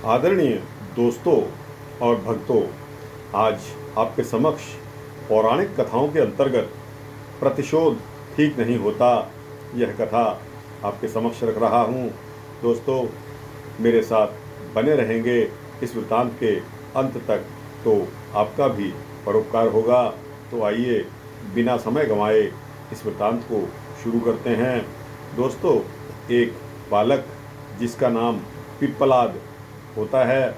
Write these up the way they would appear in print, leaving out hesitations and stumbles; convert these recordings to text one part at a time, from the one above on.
आदरणीय दोस्तों और भक्तों, आज आपके समक्ष पौराणिक कथाओं के अंतर्गत प्रतिशोध ठीक नहीं होता यह कथा आपके समक्ष रख रहा हूँ। दोस्तों, मेरे साथ बने रहेंगे इस वृत्तांत के अंत तक तो आपका भी परोपकार होगा। तो आइए बिना समय गंवाए इस वृत्तांत को शुरू करते हैं। दोस्तों, एक बालक जिसका नाम पिप्पलाद होता है,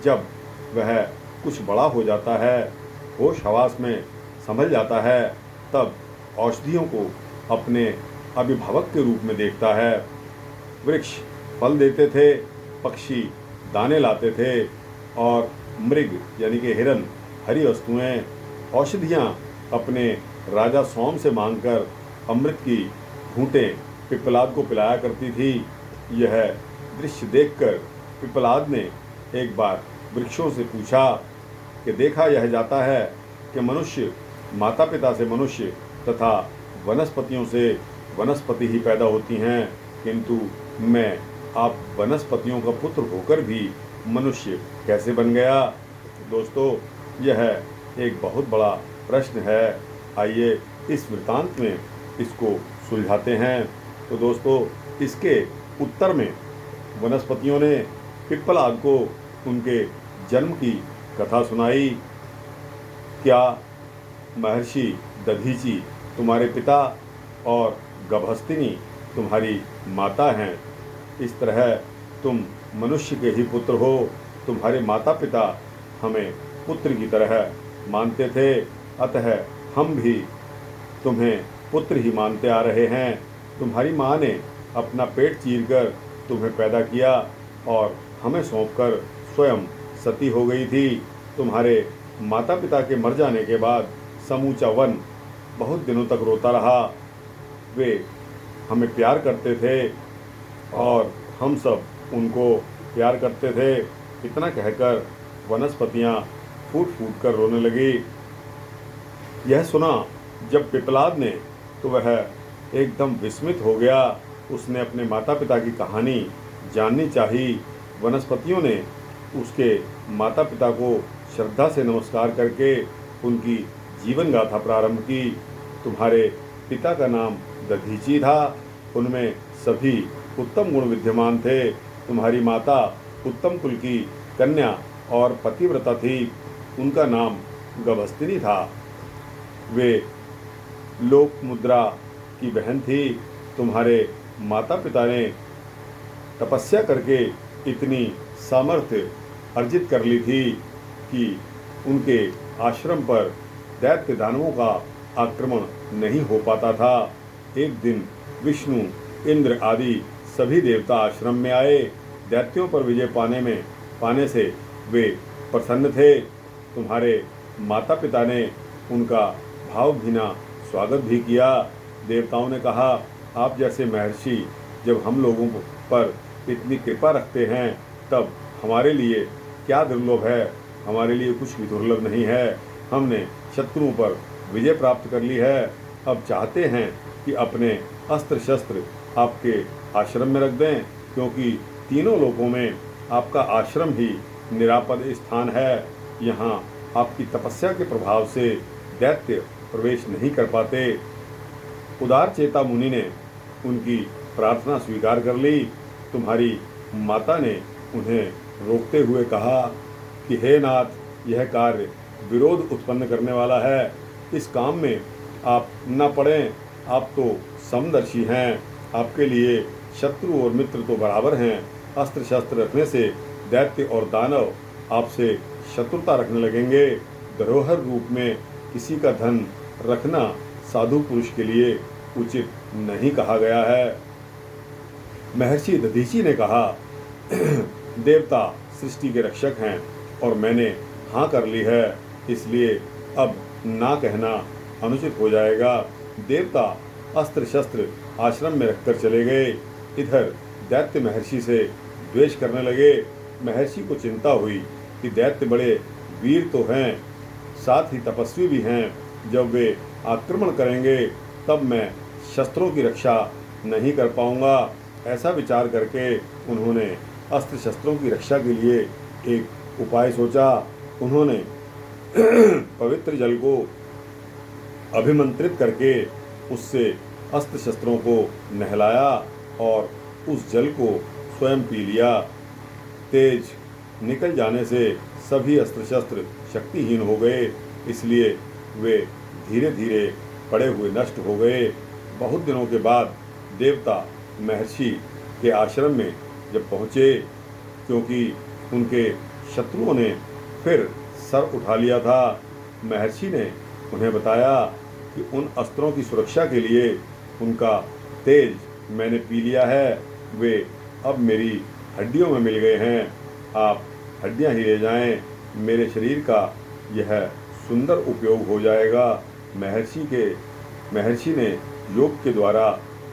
जब वह कुछ बड़ा हो जाता है, होश हवास में संभल जाता है, तब औषधियों को अपने अभिभावक के रूप में देखता है। वृक्ष फल देते थे, पक्षी दाने लाते थे और मृग यानी कि हिरन हरी वस्तुएं, औषधियाँ अपने राजा सोम से मांगकर अमृत की घूंटें पिप्पलाद को पिलाया करती थी। यह दृश्य देखकर पिप्पलाद ने एक बार वृक्षों से पूछा कि देखा यह जाता है कि मनुष्य माता पिता से मनुष्य तथा वनस्पतियों से वनस्पति ही पैदा होती हैं, किंतु मैं आप वनस्पतियों का पुत्र होकर भी मनुष्य कैसे बन गया। दोस्तों, यह एक बहुत बड़ा प्रश्न है। आइए इस वृत्तांत में इसको सुलझाते हैं। तो दोस्तों, इसके उत्तर में वनस्पतियों ने पिप्पलाद को उनके जन्म की कथा सुनाई। क्या महर्षि दधीचि तुम्हारे पिता और गभस्तिनी तुम्हारी माता हैं? इस तरह तुम मनुष्य के ही पुत्र हो। तुम्हारे माता पिता हमें पुत्र की तरह मानते थे, अतः हम भी तुम्हें पुत्र ही मानते आ रहे हैं। तुम्हारी माँ ने अपना पेट चीरकर तुम्हें पैदा किया और हमें सौंपकर स्वयं सती हो गई थी। तुम्हारे माता पिता के मर जाने के बाद समूचा वन बहुत दिनों तक रोता रहा। वे हमें प्यार करते थे और हम सब उनको प्यार करते थे। इतना कहकर वनस्पतियाँ फूट फूट कर रोने लगी। यह सुना जब पिप्पलाद ने तो वह एकदम विस्मित हो गया। उसने अपने माता पिता की कहानी जाननी चाही। वनस्पतियों ने उसके माता पिता को श्रद्धा से नमस्कार करके उनकी जीवन गाथा प्रारंभ की। तुम्हारे पिता का नाम दधीचि था, उनमें सभी उत्तम गुण विद्यमान थे। तुम्हारी माता उत्तम कुल की कन्या और पतिव्रता थी, उनका नाम गभस्तिनी था। वे लोकमुद्रा की बहन थी। तुम्हारे माता पिता ने तपस्या करके इतनी सामर्थ्य अर्जित कर ली थी कि उनके आश्रम पर दैत्य दानवों का आक्रमण नहीं हो पाता था। एक दिन विष्णु, इंद्र आदि सभी देवता आश्रम में आए। दैत्यों पर विजय पाने से वे प्रसन्न थे। तुम्हारे माता पिता ने उनका भावभीना स्वागत भी किया। देवताओं ने कहा, आप जैसे महर्षि जब हम लोगों पर इतनी कृपा रखते हैं, तब हमारे लिए क्या दुर्लभ है। हमारे लिए कुछ भी दुर्लभ नहीं है। हमने शत्रुओं पर विजय प्राप्त कर ली है। अब चाहते हैं कि अपने अस्त्र शस्त्र आपके आश्रम में रख दें, क्योंकि तीनों लोकों में आपका आश्रम ही निरापद स्थान है। यहाँ आपकी तपस्या के प्रभाव से दैत्य प्रवेश नहीं कर पाते। उदार चेता मुनि ने उनकी प्रार्थना स्वीकार कर ली। तुम्हारी माता ने उन्हें रोकते हुए कहा कि हे नाथ, यह कार्य विरोध उत्पन्न करने वाला है। इस काम में आप न पड़ें। आप तो समदर्शी हैं। आपके लिए शत्रु और मित्र तो बराबर हैं। अस्त्र शस्त्र रखने से दैत्य और दानव आपसे शत्रुता रखने लगेंगे। धरोहर रूप में किसी का धन रखना साधु पुरुष के लिए उचित नहीं कहा गया है। महर्षि दधीचि ने कहा, देवता सृष्टि के रक्षक हैं और मैंने हाँ कर ली है, इसलिए अब ना कहना अनुचित हो जाएगा। देवता अस्त्र शस्त्र आश्रम में रखकर चले गए। इधर दैत्य महर्षि से द्वेष करने लगे। महर्षि को चिंता हुई कि दैत्य बड़े वीर तो हैं, साथ ही तपस्वी भी हैं। जब वे आक्रमण करेंगे तब मैं शस्त्रों की रक्षा नहीं कर पाऊंगा। ऐसा विचार करके उन्होंने अस्त्र शस्त्रों की रक्षा के लिए एक उपाय सोचा। उन्होंने पवित्र जल को अभिमंत्रित करके उससे अस्त्र शस्त्रों को नहलाया और उस जल को स्वयं पी लिया। तेज निकल जाने से सभी अस्त्र शस्त्र शक्तिहीन हो गए, इसलिए वे धीरे धीरे पड़े हुए नष्ट हो गए। बहुत दिनों के बाद देवता महर्षि के आश्रम में जब पहुँचे, क्योंकि उनके शत्रुओं ने फिर सर उठा लिया था, महर्षि ने उन्हें बताया कि उन अस्त्रों की सुरक्षा के लिए उनका तेज मैंने पी लिया है, वे अब मेरी हड्डियों में मिल गए हैं। आप हड्डियां ही ले जाएं, मेरे शरीर का यह सुंदर उपयोग हो जाएगा। महर्षि ने योग के द्वारा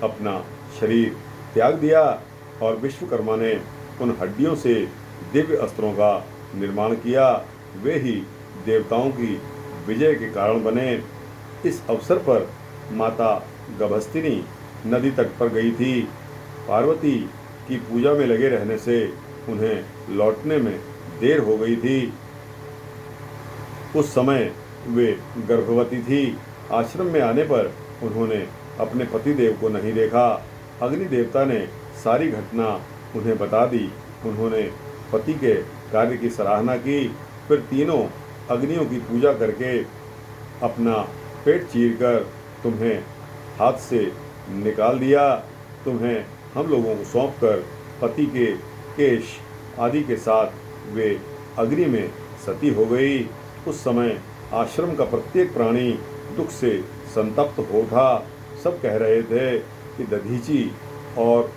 अपना शरीर त्याग दिया और विश्वकर्मा ने उन हड्डियों से दिव्य अस्त्रों का निर्माण किया। वे ही देवताओं की विजय के कारण बने। इस अवसर पर माता गभस्तिनी नदी तट पर गई थी। पार्वती की पूजा में लगे रहने से उन्हें लौटने में देर हो गई थी। उस समय वे गर्भवती थी। आश्रम में आने पर उन्होंने अपने पति देव को नहीं देखा। अग्नि देवता ने सारी घटना उन्हें बता दी। उन्होंने पति के कार्य की सराहना की। फिर तीनों अग्नियों की पूजा करके अपना पेट चीरकर तुम्हें हाथ से निकाल दिया। तुम्हें हम लोगों को सौंपकर पति के केश आदि के साथ वे अग्नि में सती हो गई। उस समय आश्रम का प्रत्येक प्राणी दुख से संतप्त हो था। सब कह रहे थे कि दधीची और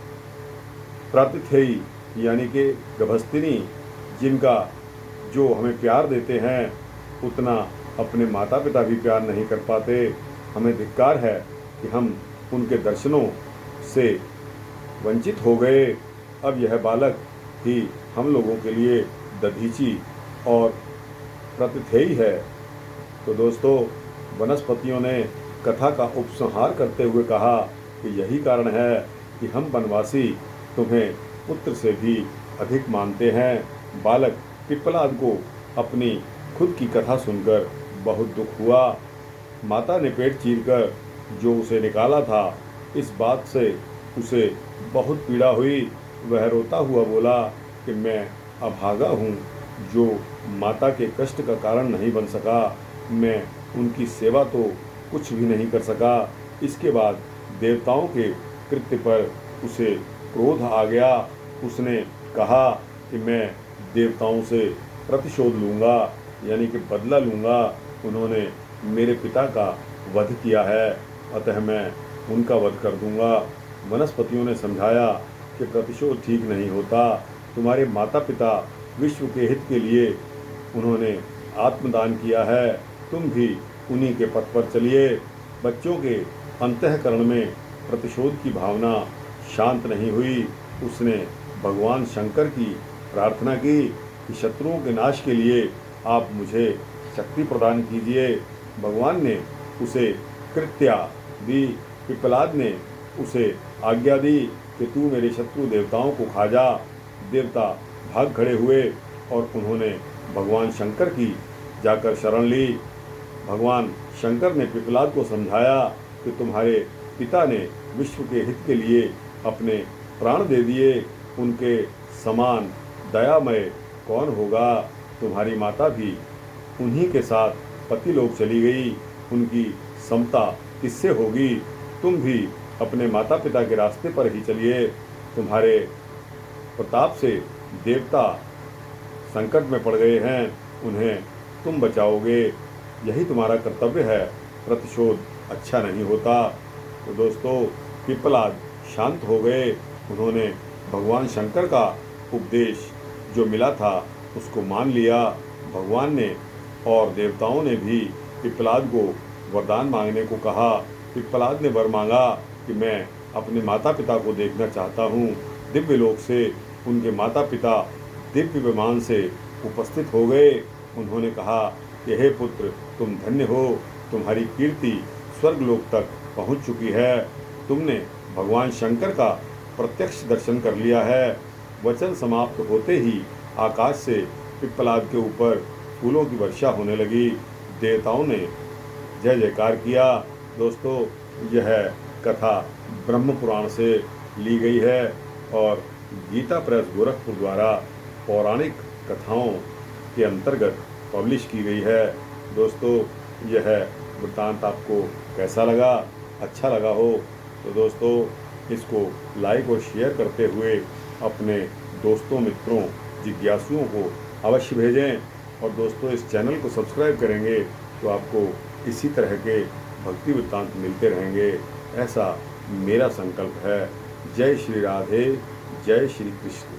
प्रातिथेयी यानी कि गभस्तिनी, जिनका जो हमें प्यार देते हैं उतना अपने माता पिता भी प्यार नहीं कर पाते। हमें धिक्कार है कि हम उनके दर्शनों से वंचित हो गए। अब यह बालक ही हम लोगों के लिए दधीची और प्रतिथेयी है। तो दोस्तों, वनस्पतियों ने कथा का उपसंहार करते हुए कहा कि यही कारण है कि हम वनवासी तुम्हें पुत्र से भी अधिक मानते हैं। बालक पिप्पलाद को अपनी खुद की कथा सुनकर बहुत दुख हुआ। माता ने पेट चीरकर जो उसे निकाला था, इस बात से उसे बहुत पीड़ा हुई। वह रोता हुआ बोला कि मैं अभागा हूँ, जो माता के कष्ट का कारण नहीं बन सका। मैं उनकी सेवा तो कुछ भी नहीं कर सका। इसके बाद देवताओं के कृत्य पर उसे क्रोध आ गया। उसने कहा कि मैं देवताओं से प्रतिशोध लूँगा, यानी कि बदला लूँगा। उन्होंने मेरे पिता का वध किया है, अतः मैं उनका वध कर दूँगा। वनस्पतियों ने समझाया कि प्रतिशोध ठीक नहीं होता। तुम्हारे माता पिता विश्व के हित के लिए उन्होंने आत्मदान किया है, तुम भी उन्हीं के पथ पर चलिए। बच्चों के अंतःकरण में प्रतिशोध की भावना शांत नहीं हुई। उसने भगवान शंकर की प्रार्थना की कि शत्रुओं के नाश के लिए आप मुझे शक्ति प्रदान कीजिए। भगवान ने उसे कृत्या दी। पिप्पलाद ने उसे आज्ञा दी कि तू मेरे शत्रु देवताओं को खा जा। देवता भाग खड़े हुए और उन्होंने भगवान शंकर की जाकर शरण ली। भगवान शंकर ने पिप्पलाद को समझाया कि तुम्हारे पिता ने विश्व के हित के लिए अपने प्राण दे दिए, उनके समान दयामय कौन होगा। तुम्हारी माता भी उन्हीं के साथ पतिलोक चली गई, उनकी समता किससे होगी। तुम भी अपने माता पिता के रास्ते पर ही चलिए। तुम्हारे प्रताप से देवता संकट में पड़ गए हैं, उन्हें तुम बचाओगे। यही तुम्हारा कर्तव्य है। प्रतिशोध अच्छा नहीं होता। तो दोस्तों, पिप्पलाद शांत हो गए। उन्होंने भगवान शंकर का उपदेश जो मिला था उसको मान लिया। भगवान ने और देवताओं ने भी पिप्पलाद को वरदान मांगने को कहा। पिप्पलाद ने वर मांगा कि मैं अपने माता पिता को देखना चाहता हूँ। दिव्य लोक से उनके माता पिता दिव्य विमान से उपस्थित हो गए। उन्होंने कहा कि हे पुत्र, तुम धन्य हो, तुम्हारी कीर्ति स्वर्गलोक तक पहुँच चुकी है। तुमने भगवान शंकर का प्रत्यक्ष दर्शन कर लिया है। वचन समाप्त होते ही आकाश से पिप्पलाद के ऊपर फूलों की वर्षा होने लगी। देवताओं ने जय जयकार किया। दोस्तों, यह कथा ब्रह्म पुराण से ली गई है और गीता प्रेस गोरखपुर द्वारा पौराणिक कथाओं के अंतर्गत पब्लिश की गई है। दोस्तों, यह वृत्तांत आपको कैसा लगा? अच्छा लगा हो तो दोस्तों इसको लाइक और शेयर करते हुए अपने दोस्तों, मित्रों, जिज्ञासुओं को अवश्य भेजें। और दोस्तों, इस चैनल को सब्सक्राइब करेंगे तो आपको इसी तरह के भक्ति वृत्तांत मिलते रहेंगे, ऐसा मेरा संकल्प है। जय श्री राधे, जय श्री कृष्ण।